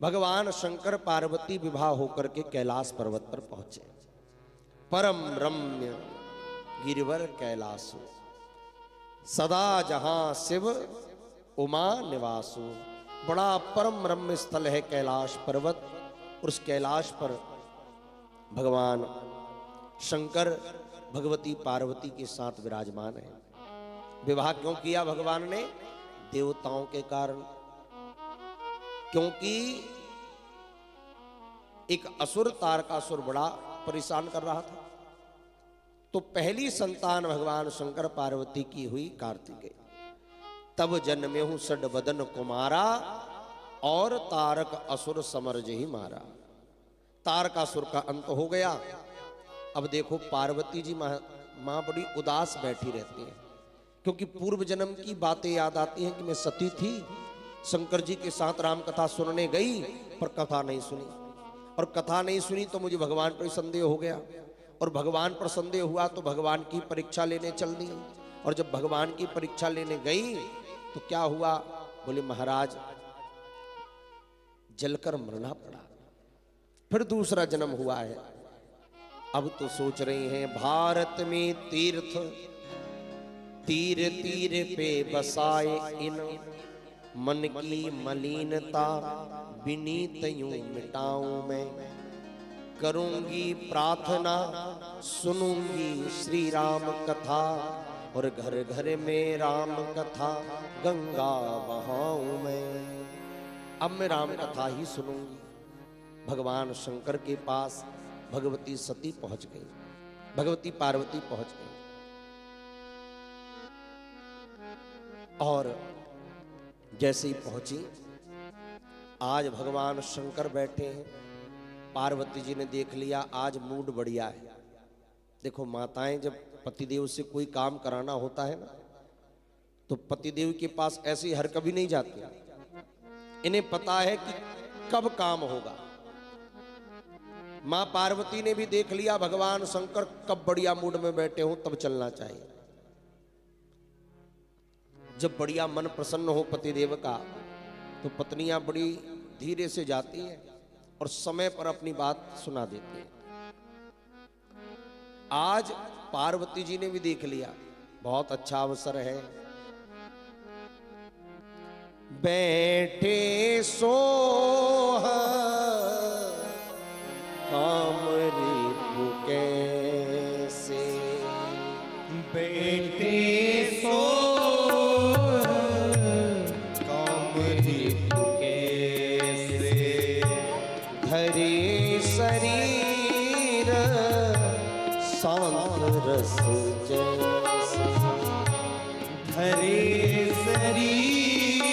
भगवान शंकर पार्वती विवाह होकर के कैलाश पर्वत पर पहुंचे। परम रम्य गिरिवर कैलासो, सदा जहां शिव उमा निवासो। बड़ा परम रम्य स्थल है कैलाश पर्वत। और उस कैलाश पर भगवान शंकर भगवती पार्वती के साथ विराजमान है। विवाह क्यों किया भगवान ने? देवताओं के कारण। क्योंकि एक असुर तारकासुर बड़ा परेशान कर रहा था। तो पहली संतान भगवान शंकर पार्वती की हुई कार्तिकेय। तब जन्मे हूं षडवदन कुमारा, और तारक असुर समरज ही मारा। तारकासुर का अंत हो गया। अब देखो पार्वती जी मां बड़ी उदास बैठी रहती है, क्योंकि पूर्व जन्म की बातें याद आती हैं कि मैं सती थी, शंकर जी के साथ राम कथा सुनने गई पर कथा नहीं सुनी, और कथा नहीं सुनी तो मुझे भगवान पर संदेह हो गया, और भगवान पर संदेह हुआ तो भगवान की परीक्षा लेने चल दी। और जब भगवान की परीक्षा लेने गई तो क्या हुआ? बोले महाराज जलकर मरना पड़ा। फिर दूसरा जन्म हुआ है। अब तो सोच रहे हैं भारत में तीर्थ तीर तीर पे बसाए इन, मन की मलिनता विनीत यूं मिटाऊं मैं। करूंगी प्रार्थना सुनूंगी श्री राम कथा, और घर घर में राम कथा गंगा बहाऊं मैं। अब मैं राम कथा ही सुनूंगी। भगवान शंकर के पास भगवती सती पहुंच गई, भगवती पार्वती पहुंच गई। और जैसे ही पहुंची, आज भगवान शंकर बैठे हैं। पार्वती जी ने देख लिया आज मूड बढ़िया है। देखो माताएं जब पतिदेव से कोई काम कराना होता है ना, तो पतिदेव के पास ऐसी हर कभी नहीं जाती। इन्हें पता है कि कब काम होगा। मां पार्वती ने भी देख लिया भगवान शंकर कब बढ़िया मूड में बैठे हो, तब चलना चाहिए। जब बढ़िया मन प्रसन्न हो पतिदेव का, तो पत्नियां बड़ी धीरे से जाती हैं और समय पर अपनी बात सुना देती हैं। आज पार्वती जी ने भी देख लिया, बहुत अच्छा अवसर है। बैठे सोह कामरी कैसे, बैठे सोह कामरी कैसे। धरे शरीर शांत रस जैसे, हरे शरीर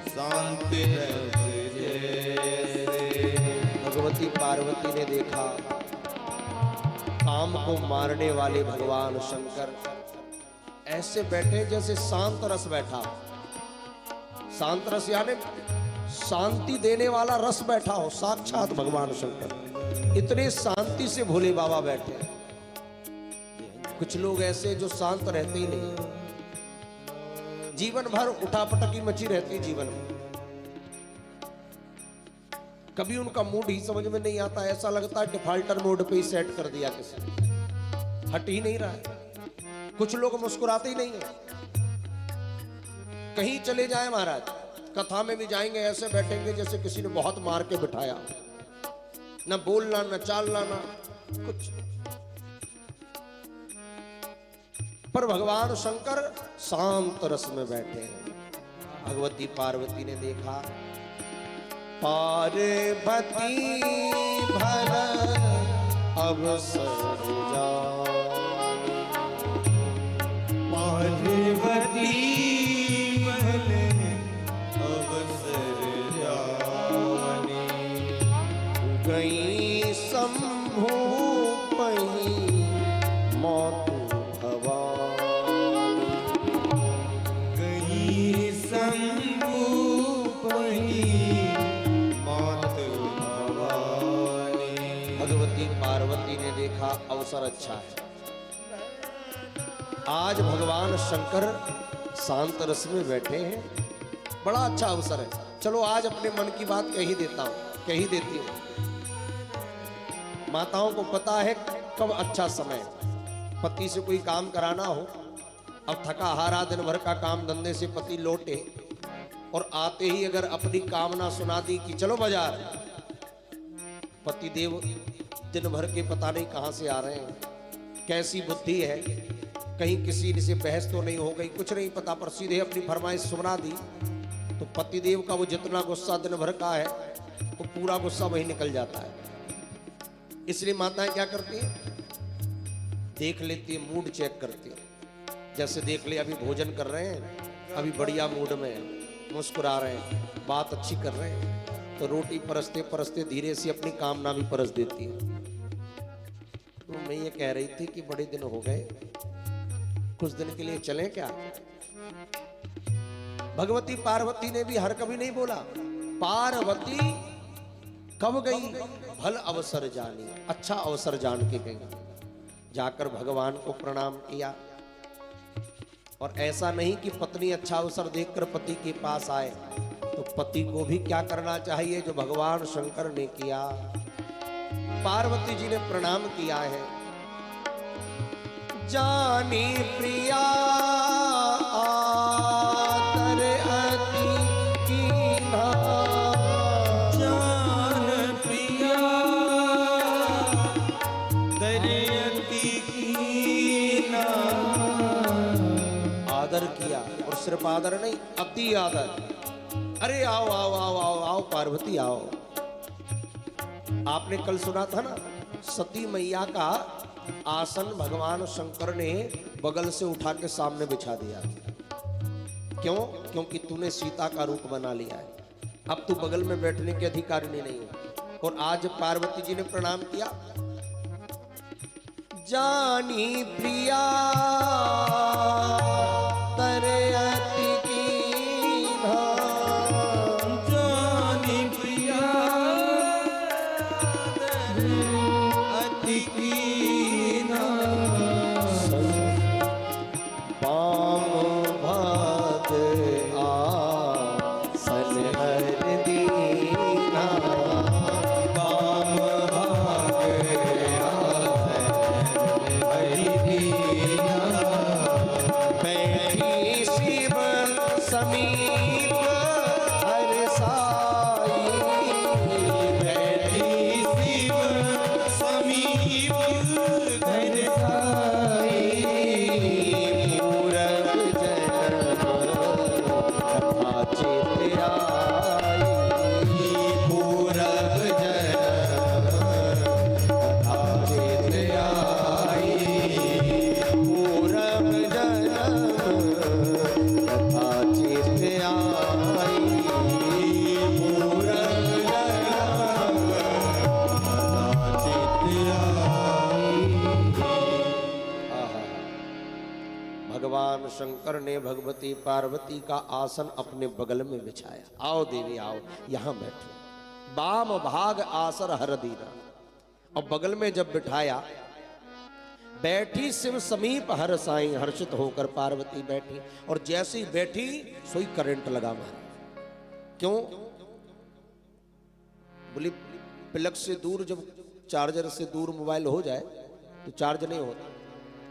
शांत रस जैसे। भगवती पार्वती ने देखा काम को मारने वाले भगवान शंकर ऐसे बैठे जैसे शांत रस बैठा। शांत रस यानी शांति देने वाला रस बैठा हो, साक्षात भगवान शंकर। इतने शांति से भोले बाबा बैठे। कुछ लोग ऐसे जो शांत रहते ही नहीं, जीवन भर उठापटकी मची रहती जीवन में। कभी उनका मूड ही समझ में नहीं आता, ऐसा लगता है डिफॉल्टर मोड पे ही सेट कर दिया किसी ने, हट ही नहीं रहा है। कुछ लोग मुस्कुराते ही नहीं है। कहीं चले जाए महाराज, कथा में भी जाएंगे ऐसे बैठेंगे जैसे किसी ने बहुत मार के बिठाया, न बोलना न चालना न कुछ। पर भगवान शंकर शांत रस में बैठे हैं। भगवती पार्वती ने देखा पार्वती भर अवसर जाने, पार्वती भले अवसर जाने। गई शंभु पही मौत भवानी, गई शंभु पही मौत भवानी। भगवती पार्वती ने देखा अवसर अच्छा है। आज भगवान शंकर शांत रस में बैठे हैं, बड़ा अच्छा अवसर है। चलो आज अपने मन की बात कह ही देता हूं, कह ही देती हूं। माताओं को पता है कब अच्छा समय, पति से कोई काम कराना हो, अब थका हारा दिन भर का काम धंधे से पति लौटे और आते ही अगर अपनी कामना सुना दी कि चलो बाजार, पति देव दिन भर के पता नहीं कहां से आ रहे हैं, कैसी बुद्धि है, कहीं किसी से बहस तो नहीं हो गई, कुछ नहीं पता, पर सीधे अपनी फरमाइश सुना दी, तो पति देव का वो जितना गुस्सा दिन भर का है वो पूरा गुस्सा वही निकल जाता है। इसलिए माताएं क्या करती हैं, देख लेती है, मूड चेक करती है। जैसे देख ले अभी भोजन कर रहे हैं, अभी बढ़िया मूड में है, मुस्कुरा रहे हैं, बात अच्छी कर रहे हैं, तो रोटी परसते परसते धीरे से अपनी कामना भी परस देती है। तो मैं ये कह रही थी कि बड़े दिन हो गए, कुछ दिन के लिए चलें क्या? भगवती पार्वती ने भी हर कभी नहीं बोला, पार्वती कब गई, भल अवसर जानी, अच्छा अवसर जान के गई, जाकर भगवान को प्रणाम किया। और ऐसा नहीं कि पत्नी अच्छा अवसर देखकर पति के पास आए, तो पति को भी क्या करना चाहिए जो भगवान शंकर ने किया। पार्वती जी ने प्रणाम किया है, जानी प्रिया आदर अति कीन्हा, जान प्रिया दरियती कीना। आदर किया, और सिर्फ आदर नहीं, अति आदर। अरे आओ आओ आओ आओ आओ पार्वती आओ। आपने कल सुना था ना, सती मैया का आसन भगवान शंकर ने बगल से उठा के सामने बिछा दिया। क्यों? क्योंकि तूने सीता का रूप बना लिया है, अब तू बगल में बैठने के अधिकारिणी नहीं है। और आज पार्वती जी ने प्रणाम किया, जानी प्रिया तरे अति कीन्हा, जानी प्रिया अति कीना। पाम भाग आसन हर दीना, पाम भाग हरि दीना। बैठी शिव समीप हर साई, बैठी शिव समीप धर साई। पूरब जन्म कथा चित आई, पूरब जन्म कथा चित आई, पूरब जन्म कथा चित आई, पूरब आहा। भगवान शंकर ने भगवती पार्वती का आसन अपने बगल में बिछाया। आओ देवी आओ, यहां बैठो। बाम भाग आसर हर दीना, और बगल में जब बिठाया, बैठी शिव समीप हर साई, हर्षित होकर पार्वती बैठी, और जैसे ही बैठी सोई करंट लगा मारा। क्यों? बोली प्लग से दूर, जब चार्जर से दूर मोबाइल हो जाए तो चार्ज नहीं होता,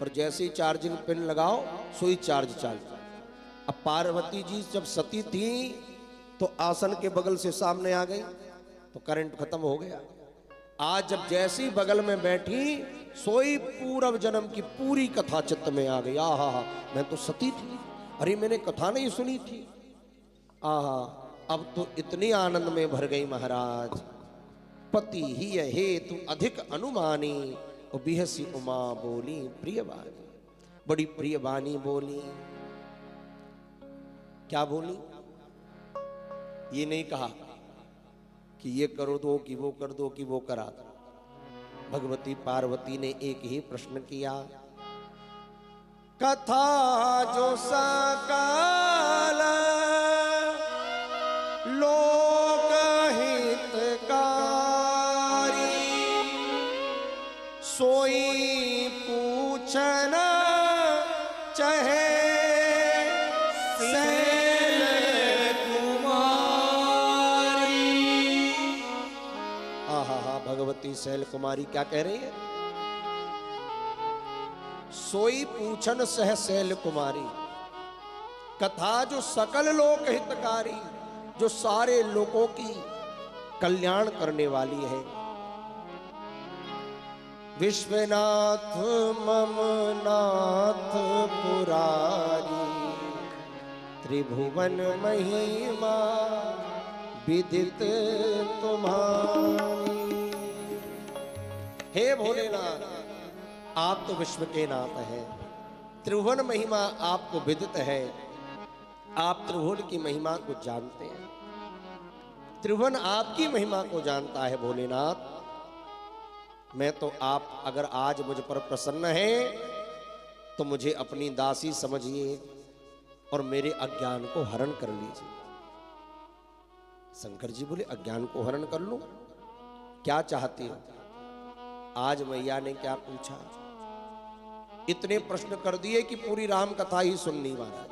पर जैसे ही चार्जिंग पिन लगाओ सोई चार्ज चालू। अब पार्वती जी जब सती थी तो आसन के बगल से सामने आ गई तो करंट खत्म हो गया। आज जब जैसी बगल में बैठी सोई पूर्व जन्म की पूरी कथा चित्त में आ गई। आहा, मैं तो सती थी, अरे मैंने कथा नहीं सुनी थी। आहा, अब तो इतनी आनंद में भर गई महाराज। पति ही हेतु अधिक अनुमानी, और बिहसी उमा बोली प्रिय बानी, बड़ी प्रिय बानी बोली। क्या बोली? ये नहीं कहा कि ये करो दो, कि वो कर दो, कि वो करा दो। भगवती पार्वती ने एक ही प्रश्न किया, कथा जो सकाल लोक हितकारी, सोई पूछना चाहे शैल कुमार। पार्वती शैल कुमारी क्या कह रही है? सोई पूछन सह शैल कुमारी, कथा जो सकल लोक हितकारी, जो सारे लोगों की कल्याण करने वाली है। विश्वनाथ मम नाथ पुरारी, त्रिभुवन महिमा विदित तुम्हारी। हे भोलेनाथ, आप तो विश्व के नाथ हैं, त्रिभुवन महिमा आपको विदित है, आप त्रिभुवन की महिमा को जानते हैं, त्रिभुवन आपकी महिमा को जानता है। भोलेनाथ, मैं तो आप अगर आज मुझ पर प्रसन्न हैं तो मुझे अपनी दासी समझिए और मेरे अज्ञान को हरण कर लीजिए। शंकर जी बोले, अज्ञान को हरण कर लूं? क्या चाहती हो? आज मैया ने क्या पूछा? इतने प्रश्न कर दिए कि पूरी राम कथा ही सुननी वाला।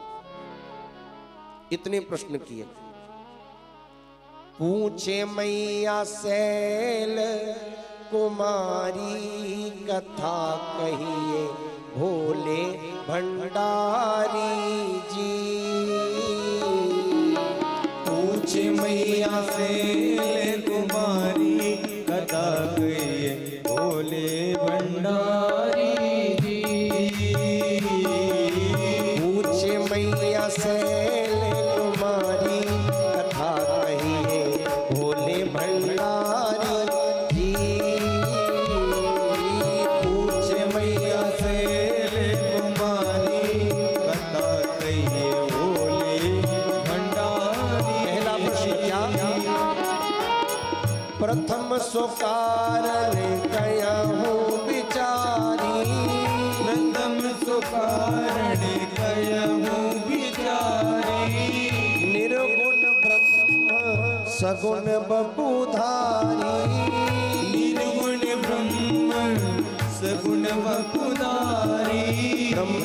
इतने प्रश्न किए। पूछे मैया शैल कुमारी, कथा कहिए भोले भंडारी जी। पूछे मैया शैल कुमारी, कथा कहिए भोले भंडारी जी। पूछे मैया शैल कुमारी, कथा कहिए भोले भंडारी जी। पूछे मैया शैल कुमारी, कथा कहिए भोले भंडारी। पहला प्रश्न क्या? प्रथम सो कारण कहूँ विचारी, प्रथम सो कारण कहूँ विचारी। निर्गुण ब्रह्म सगुण बपुधारी, निर्गुण ब्रह्म सगुण बपुधारी। ब्रह्म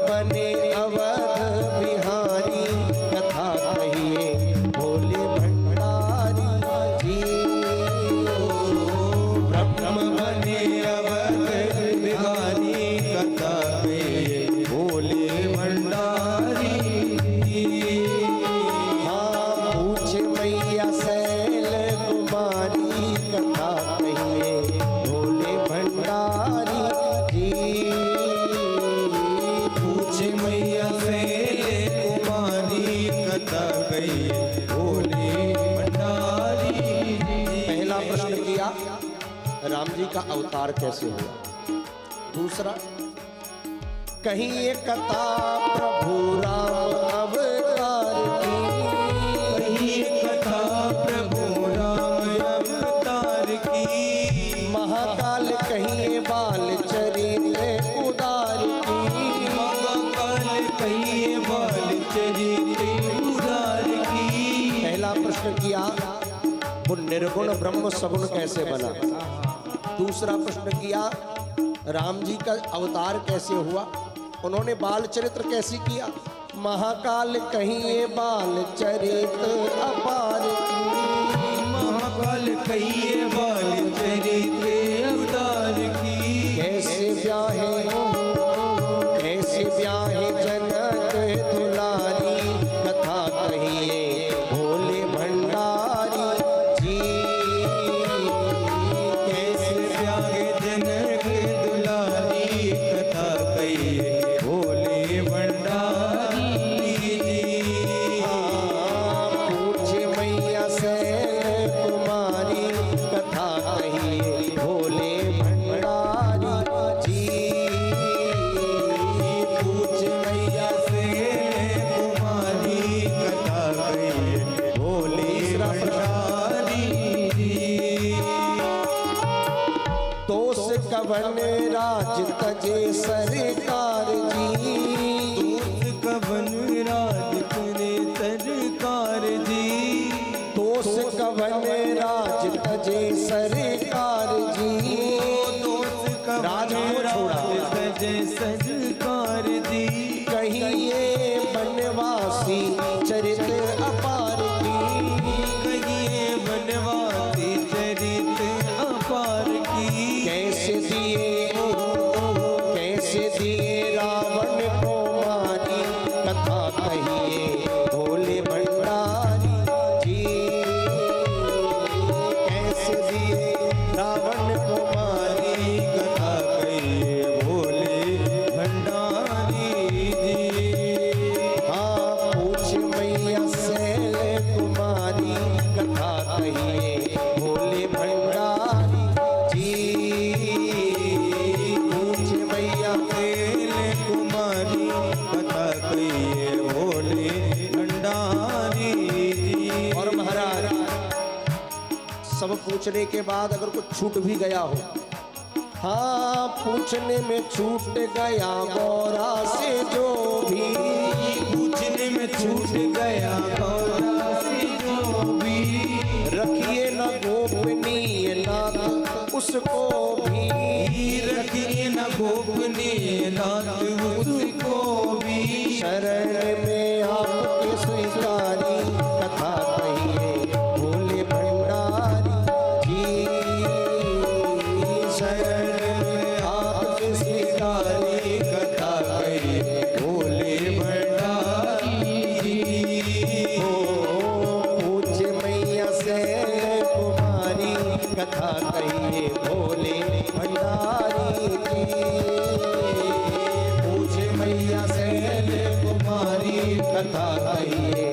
बने अवध बिहारी, कथा कहिए भोले भंडारी जी। ब्रह्म बने अवध बिहारी, कथा कहिए भोले भंडारी। हाँ, पूछे मैया शैल कुमारी, कथा कहिए भोले भंडारी जी। पूछे मैया शैल कुमारी, कथा कहिए भोले भंडारी। पहला प्रश्न किया, राम जी का अवतार कैसे हुआ? दूसरा, कहीं ये कथा प्रभु राम अवतार की, कही कथा प्रभु राम अवतार की। महाकाल कहीं बाल चरित्र उदार की। महाकाल कहिए बाल चरित्र उदार की। पहला प्रश्न किया, वो निर्गुण ब्रह्म सगुण कैसे बना? दूसरा प्रश्न किया, राम जी का अवतार कैसे हुआ? उन्होंने बाल चरित्र कैसे किया? महाकाल कहिए बाल चरित्र अपार की। महाकाल कहिए बाल चरित्र उदार की। कैसे ब्याहे जनक दुलारी, कथा कहिए भोले भंडारी जी। कैसे ब्याहे जनक दुलारी, कथा कहिए भोले भंडारी जी। पूछे मैया शैल कुमारी, कथा कहिए भोले भंडारी जी। पूछे मैया शैल कुमारी, कथा कहिए भोले भंडारी जी। दोष कवन राज तजे सरकार जी। दोष कवन राज करे सरकार जी। दोष कवन राज तजे सरकार जी। दोष कवन राज को छोड़ा। राज तजे सरकार जी। कहिए बनवासी चरित्र अपार की। कहिए बनवासी कहिए भोले भंडारी जी। कैसे दिए रावण को मारी, कथा कहिए भोले भंडारी जी। हाँ पूछ मैया शैल कुमारी, कथा कहिए भोले भंडारी जी। पूछ मैया शैल कुमारी, कथा कहिए भोले भंडारी जी। और महाराज सब पूछने के बाद अगर कुछ छूट भी गया हो, हाँ पूछने में छूट गया गौरा से जो भी, पूछने में छूट गया गौरा से जो भी, रखिए न गोपनीय नाथ उसको भी, रखिए न गोपनीय नाथ उसको भी। शरण में आपके स्वीकारी, कथा कहिए भोले भंडारी जी। शरण में आपके स्वीकारी, कथा कहिए भोले भंडारी जी। हो पूछ मैया शैल कुमारी, कथा कहिए भोले भंडारी जी। पूछ मैया शैल कुमारी, कथा कहिए